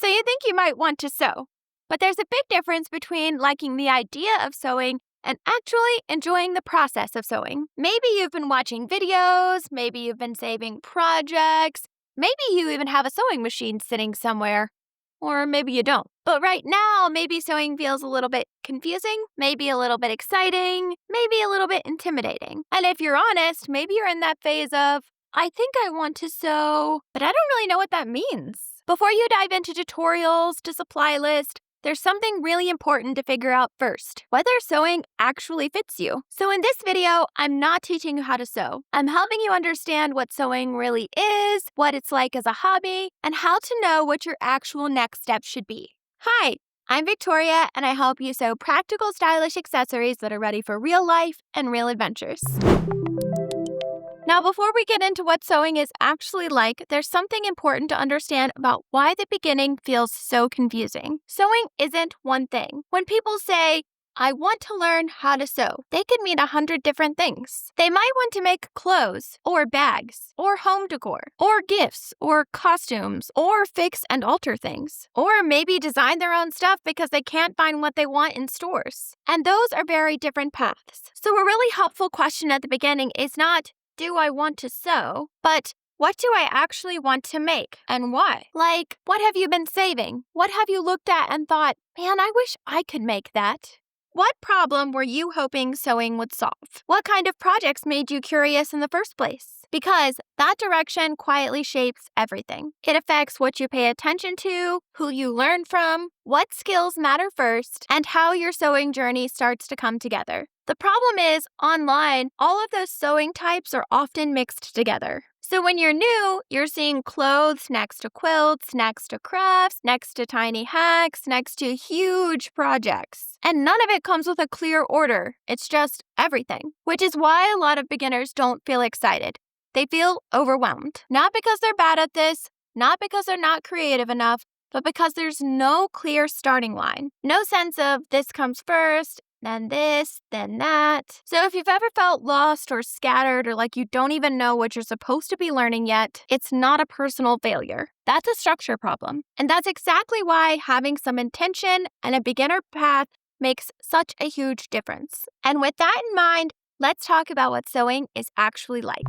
So you think you might want to sew. But there's a big difference between liking the idea of sewing and actually enjoying the process of sewing. Maybe you've been watching videos, maybe you've been saving projects, maybe you even have a sewing machine sitting somewhere. Or maybe you don't. But right now, maybe sewing feels a little bit confusing, maybe a little bit exciting, maybe a little bit intimidating. And if you're honest, maybe you're in that phase of, I think I want to sew, but I don't really know what that means. Before you dive into tutorials to supply list, there's something really important to figure out first, whether sewing actually fits you. So in this video, I'm not teaching you how to sew. I'm helping you understand what sewing really is, what it's like as a hobby, and how to know what your actual next step should be. Hi, I'm Victoria, and I help you sew practical, stylish accessories that are ready for real life and real adventures. Now, before we get into what sewing is actually like, there's something important to understand about why the beginning feels so confusing. Sewing isn't one thing. When people say, I want to learn how to sew, they could mean 100 different things. They might want to make clothes, or bags, or home decor, or gifts, or costumes, or fix and alter things. Or maybe design their own stuff because they can't find what they want in stores. And those are very different paths. So a really helpful question at the beginning is not, do I want to sew? But what do I actually want to make and why? Like, what have you been saving? What have you looked at and thought, man, I wish I could make that? What problem were you hoping sewing would solve? What kind of projects made you curious in the first place? Because that direction quietly shapes everything. It affects what you pay attention to, who you learn from, what skills matter first, and how your sewing journey starts to come together. The problem is, online, all of those sewing types are often mixed together. So when you're new, you're seeing clothes next to quilts, next to crafts, next to tiny hacks, next to huge projects. And none of it comes with a clear order. It's just everything, which is why a lot of beginners don't feel excited. They feel overwhelmed. Not because they're bad at this, not because they're not creative enough, but because there's no clear starting line. No sense of this comes first, then this, then that. So if you've ever felt lost or scattered or like you don't even know what you're supposed to be learning yet, it's not a personal failure. That's a structure problem. And that's exactly why having some intention and a beginner path makes such a huge difference. And with that in mind, let's talk about what sewing is actually like.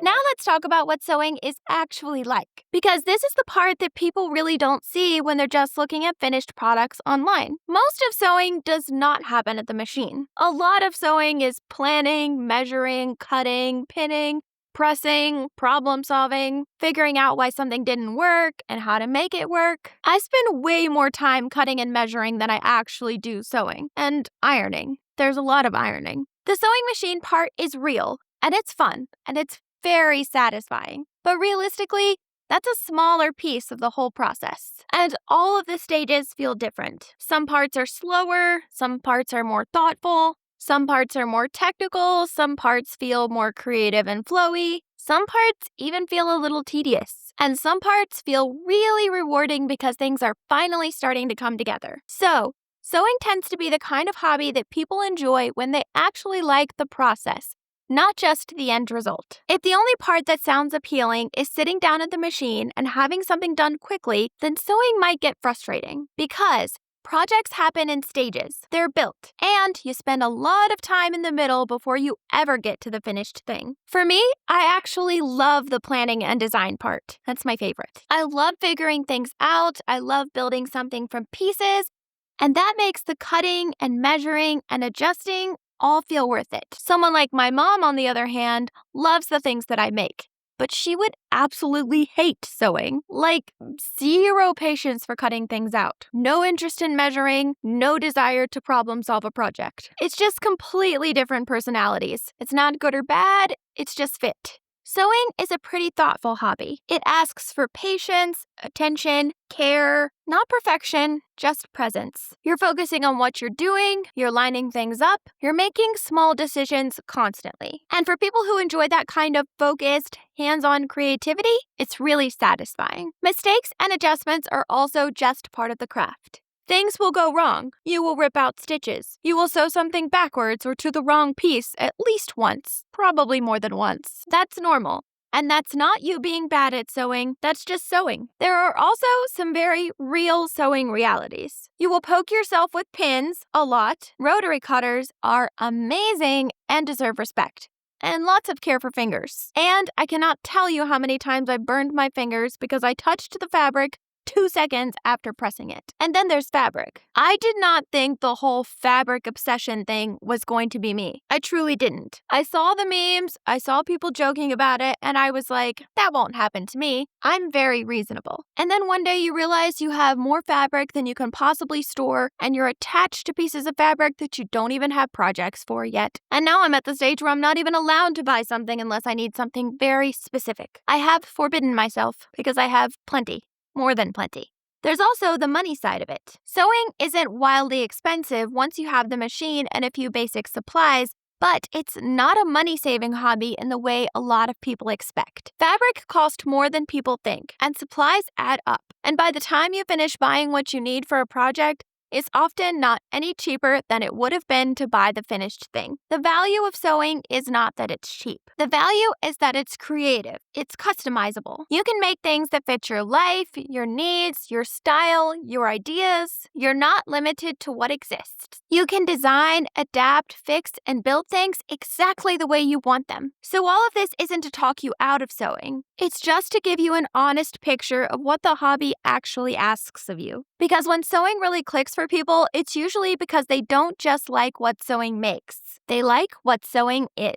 Now let's talk about what sewing is actually like, because this is the part that people really don't see when they're just looking at finished products online. Most of sewing does not happen at the machine. A lot of sewing is planning, measuring, cutting, pinning, pressing, problem solving, figuring out why something didn't work and how to make it work. I spend way more time cutting and measuring than I actually do sewing. And ironing. There's a lot of ironing. The sewing machine part is real, and it's fun, and it's very satisfying. But realistically, that's a smaller piece of the whole process. And all of the stages feel different. Some parts are slower, some parts are more thoughtful, some parts are more technical, some parts feel more creative and flowy, some parts even feel a little tedious, and some parts feel really rewarding because things are finally starting to come together. So, sewing tends to be the kind of hobby that people enjoy when they actually like the process, not just the end result. If the only part that sounds appealing is sitting down at the machine and having something done quickly, then sewing might get frustrating because projects happen in stages. They're built, and you spend a lot of time in the middle before you ever get to the finished thing. For me, I actually love the planning and design part. That's my favorite. I love figuring things out. I love building something from pieces, and that makes the cutting and measuring and adjusting all feel worth it. Someone like my mom, on the other hand, loves the things that I make, but she would absolutely hate sewing. Like, zero patience for cutting things out. No interest in measuring, no desire to problem solve a project. It's just completely different personalities. It's not good or bad, it's just fit. Sewing is a pretty thoughtful hobby. It asks for patience, attention, care, not perfection, just presence. You're focusing on what you're doing, you're lining things up, you're making small decisions constantly. And for people who enjoy that kind of focused, hands-on creativity, it's really satisfying. Mistakes and adjustments are also just part of the craft. Things will go wrong. You will rip out stitches. You will sew something backwards or to the wrong piece at least once, probably more than once. That's normal. And that's not you being bad at sewing, that's just sewing. There are also some very real sewing realities. You will poke yourself with pins a lot. Rotary cutters are amazing and deserve respect. And lots of care for fingers. And I cannot tell you how many times I've burned my fingers because I touched the fabric 2 seconds after pressing it. And then there's fabric. I did not think the whole fabric obsession thing was going to be me. I truly didn't. I saw the memes, I saw people joking about it, and I was like, that won't happen to me. I'm very reasonable. And then one day you realize you have more fabric than you can possibly store, and you're attached to pieces of fabric that you don't even have projects for yet. And now I'm at the stage where I'm not even allowed to buy something unless I need something very specific. I have forbidden myself because I have plenty. More than plenty. There's also the money side of it. Sewing isn't wildly expensive once you have the machine and a few basic supplies, but it's not a money-saving hobby in the way a lot of people expect. Fabric costs more than people think, and supplies add up. And by the time you finish buying what you need for a project, it's often not any cheaper than it would have been to buy the finished thing. The value of sewing is not that it's cheap. The value is that it's creative. It's customizable. You can make things that fit your life, your needs, your style, your ideas. You're not limited to what exists. You can design, adapt, fix, and build things exactly the way you want them. So all of this isn't to talk you out of sewing. It's just to give you an honest picture of what the hobby actually asks of you. Because when sewing really clicks for people, it's usually because they don't just like what sewing makes. They like what sewing is.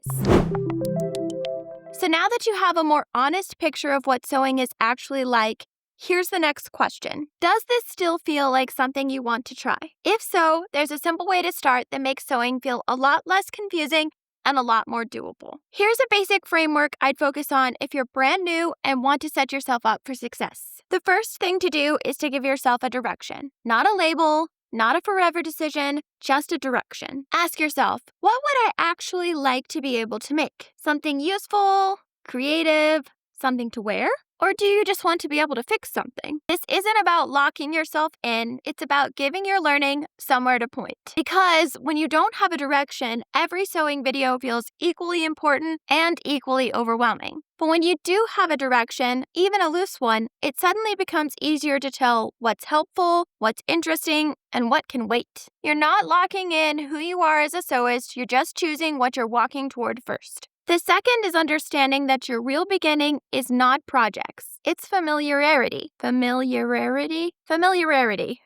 So now that you have a more honest picture of what sewing is actually like, here's the next question. Does this still feel like something you want to try? If so, there's a simple way to start that makes sewing feel a lot less confusing and a lot more doable. Here's a basic framework I'd focus on if you're brand new and want to set yourself up for success. The first thing to do is to give yourself a direction, not a label, not a forever decision, just a direction. Ask yourself, what would I actually like to be able to make? Something useful, creative, something to wear? Or do you just want to be able to fix something? This isn't about locking yourself in, it's about giving your learning somewhere to point. Because when you don't have a direction, every sewing video feels equally important and equally overwhelming. But when you do have a direction, even a loose one, it suddenly becomes easier to tell what's helpful, what's interesting, and what can wait. You're not locking in who you are as a sewist, you're just choosing what you're walking toward first. The second is understanding that your real beginning is not projects. It's familiarity. Familiarity?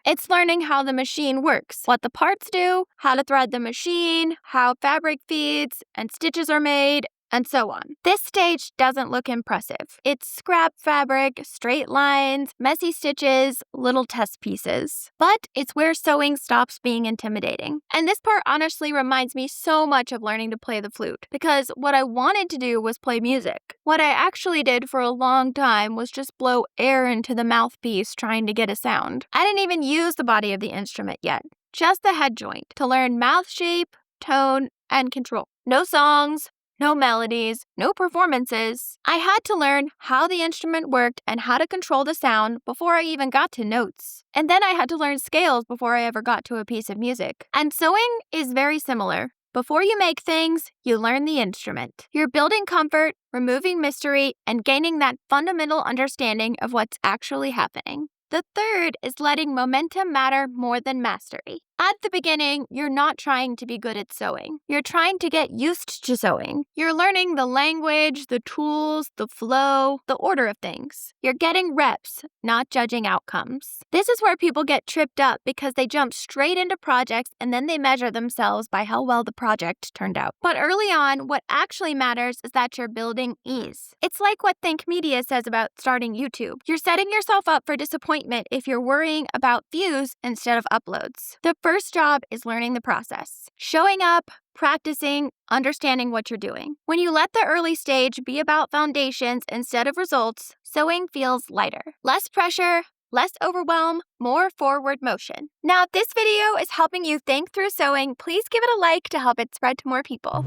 It's learning how the machine works, what the parts do, how to thread the machine, how fabric feeds and stitches are made, and so on. This stage doesn't look impressive. It's scrap fabric, straight lines, messy stitches, little test pieces. But it's where sewing stops being intimidating. And this part honestly reminds me so much of learning to play the flute, because what I wanted to do was play music. What I actually did for a long time was just blow air into the mouthpiece trying to get a sound. I didn't even use the body of the instrument yet, just the head joint to learn mouth shape, tone, and control. No songs, no melodies, no performances. I had to learn how the instrument worked and how to control the sound before I even got to notes. And then I had to learn scales before I ever got to a piece of music. And sewing is very similar. Before you make things, you learn the instrument. You're building comfort, removing mystery, and gaining that fundamental understanding of what's actually happening. The third is letting momentum matter more than mastery. At the beginning, you're not trying to be good at sewing. You're trying to get used to sewing. You're learning the language, the tools, the flow, the order of things. You're getting reps, not judging outcomes. This is where people get tripped up because they jump straight into projects and then they measure themselves by how well the project turned out. But early on, what actually matters is that you're building ease. It's like what Think Media says about starting YouTube. You're setting yourself up for disappointment if you're worrying about views instead of uploads. The first job is learning the process. Showing up, practicing, understanding what you're doing. When you let the early stage be about foundations instead of results, sewing feels lighter. Less pressure, less overwhelm, more forward motion. Now, if this video is helping you think through sewing, please give it a like to help it spread to more people.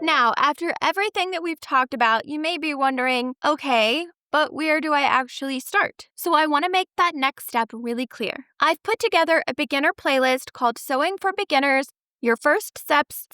Now, after everything that we've talked about, you may be wondering, okay, but where do I actually start? So I want to make that next step really clear. I've put together a beginner playlist called Sewing for Beginners. your first steps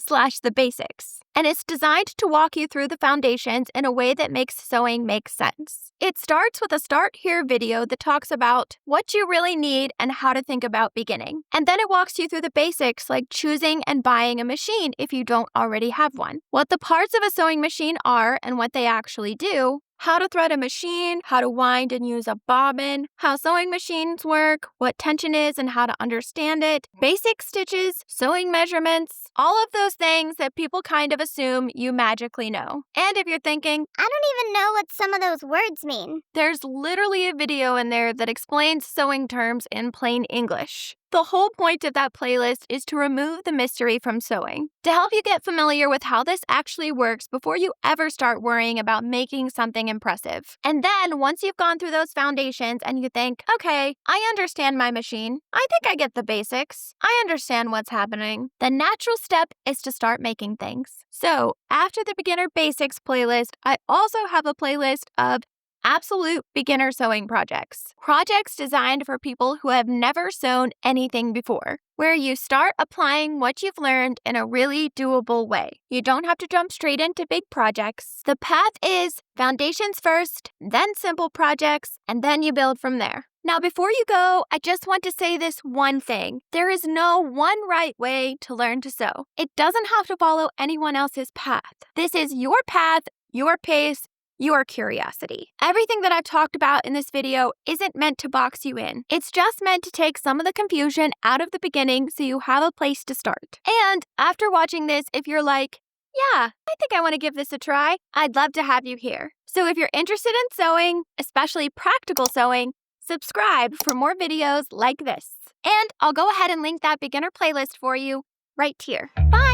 slash the basics. And it's designed to walk you through the foundations in a way that makes sewing make sense. It starts with a Start Here video that talks about what you really need and how to think about beginning. And then it walks you through the basics like choosing and buying a machine if you don't already have one, what the parts of a sewing machine are and what they actually do, how to thread a machine, how to wind and use a bobbin, how sewing machines work, what tension is and how to understand it, basic stitches, sewing measurements, all of those things that people kind of assume you magically know. And if you're thinking, I don't even know what some of those words mean, there's literally a video in there that explains sewing terms in plain English. The whole point of that playlist is to remove the mystery from sewing, to help you get familiar with how this actually works before you ever start worrying about making something impressive. And then once you've gone through those foundations and you think, okay, I understand my machine, I think I get the basics, I understand what's happening, the natural step is to start making things. So after the Beginner Basics playlist, I also have a playlist of absolute beginner sewing projects. Projects designed for people who have never sewn anything before, where you start applying what you've learned in a really doable way. You don't have to jump straight into big projects. The path is foundations first, then simple projects, and then you build from there. Now, before you go, I just want to say this one thing. There is no one right way to learn to sew. It doesn't have to follow anyone else's path. This is your path, your pace, your curiosity. Everything that I've talked about in this video isn't meant to box you in. It's just meant to take some of the confusion out of the beginning so you have a place to start. And after watching this, if you're like, yeah, I think I want to give this a try, I'd love to have you here. So if you're interested in sewing, especially practical sewing, subscribe for more videos like this. And I'll go ahead and link that beginner playlist for you right here. Bye!